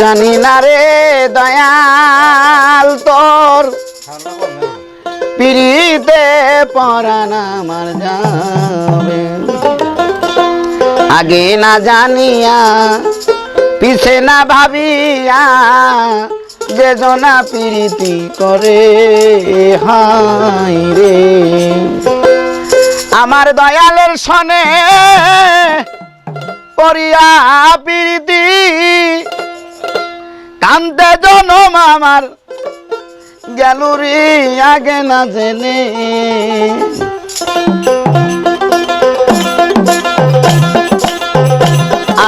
জানি না রে দয়াল তোর পিড়িতে পরাণ আমার যাবে আগে না জানিয়া পিছে না ভাবিয়া যে জনা প্রীতি করে হায় রে আমার দয়ালের সনে করিয়া প্রীতি কান্দে জনম আমার গেলুরি আগে না জেনে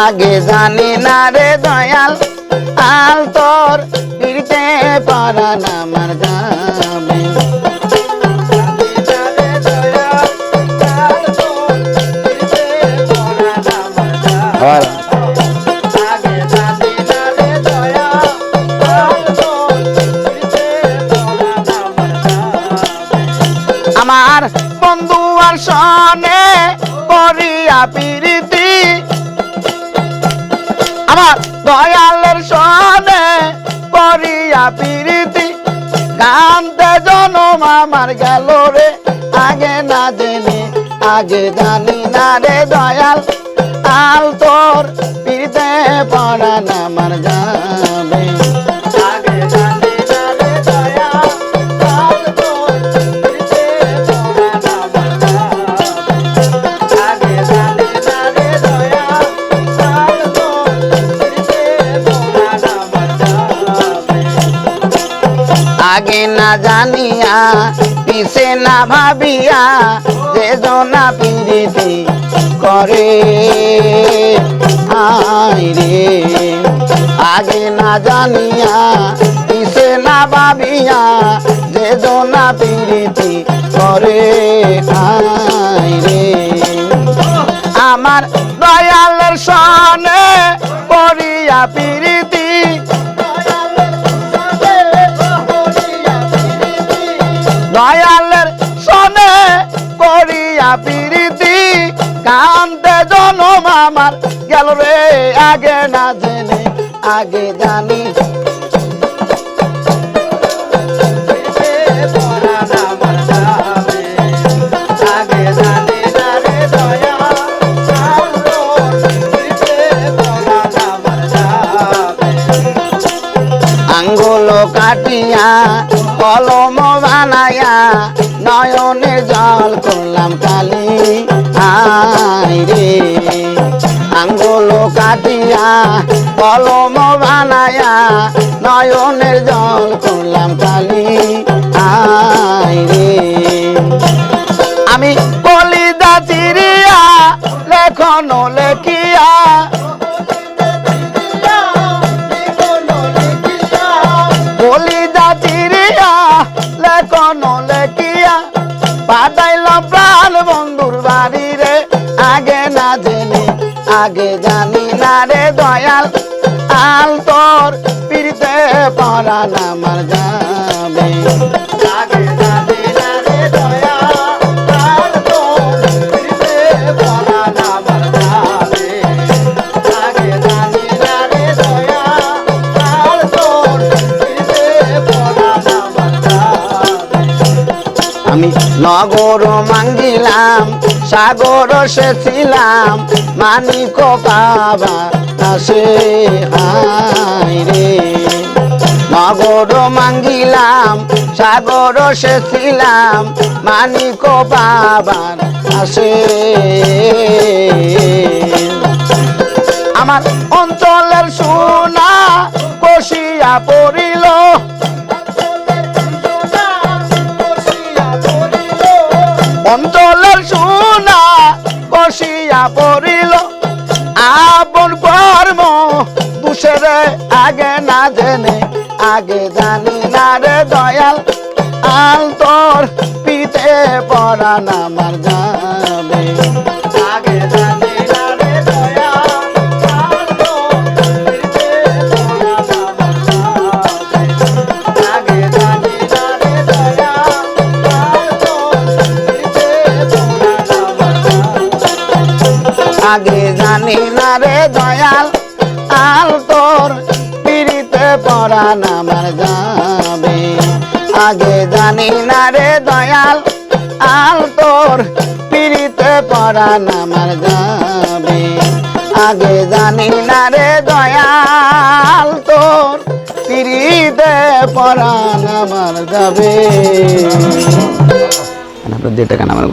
আগে জানি না রে দয়াল আল তোর ফিরতে পরাণ আমার যাবে আমার বন্ধু আর সনে করিয়া প্রীতি আমার দয়ালের সনে করিয়া প্রীতি কান্দে জনম আমার গেল রে আগে না জেনে আগে জানি না রে দয়াল আল তোর পিড়িতে পরাণ আমার যাবে আগে না জানিয়া পিছে না ভাবিয়া যে জনা প্রীতি করে হায় রে আগে না জানিয়া পিছে না ভাবিয়া যে জনা প্রীতি করে হায় রে আমার দয়ালের সনে করিয়া প্রীতি দয়ালের সনে করিয়া প্রীতি কান্দে জনম আমার গেল রে আগে না জেনে আগে জানি আঙ্গুল কাটিয়া কলম বানায়া নয়নে জল করলাম কালি হায় রে আঙ্গুল কাটিয়া কলম বানায়া নয়নের জল করলাম কালি হায় রে আমি কলিজা চিরিয়া লেখন লেখিয়া কলিজা চিরিয়া লেখন লেখিয়া পাঠাইলাম প্রাণ বন্ধুর বাড়ি রে আগে না জেনে আগে জানি না রে দয়াল আল তোর পিড়িতে পরাণ আমার যাবে আগে জানি না রে দয়াল আল তোর পিড়িতে পরাণ আমার যাবে আগে জানি না রে দয়াল আল তোর পিড়িতে পরাণ আমার যাবে আমি নগর মাঙ্গিলাম সাগর সেছিলাম মানিক পাবা আসে হায় রে নগর মাঙ্গিলাম সাগর সেছিলাম মানিক পাবার আসে আমার অঞ্চলের সোনা কষিয়া পড়িল অঞ্চলের সোনা কষিয়া পড়িল আপন কর্ম দুষেরে আগে না জেনে আগে জানি না রে দয়াল আল তোর পিতে পরাণ আমার যাবে আগে জানি না রে দয়াল আল তোর পিতে পরাণ আমার যাবে আগে জানি না রে দয়াল আল তোর পিতে পরাণ আমার যাবে আগে জানি না রে দয়াল আল তোর পরাণ আমার যাবে আগে জানি না রে দয়াল আল তোর পিড়িতে পরাণ আমার যাবে আগে জানি না রে দয়াল তোর পিড়িতে পরাণ আমার যাবে। আপনার 2 টাকা আমার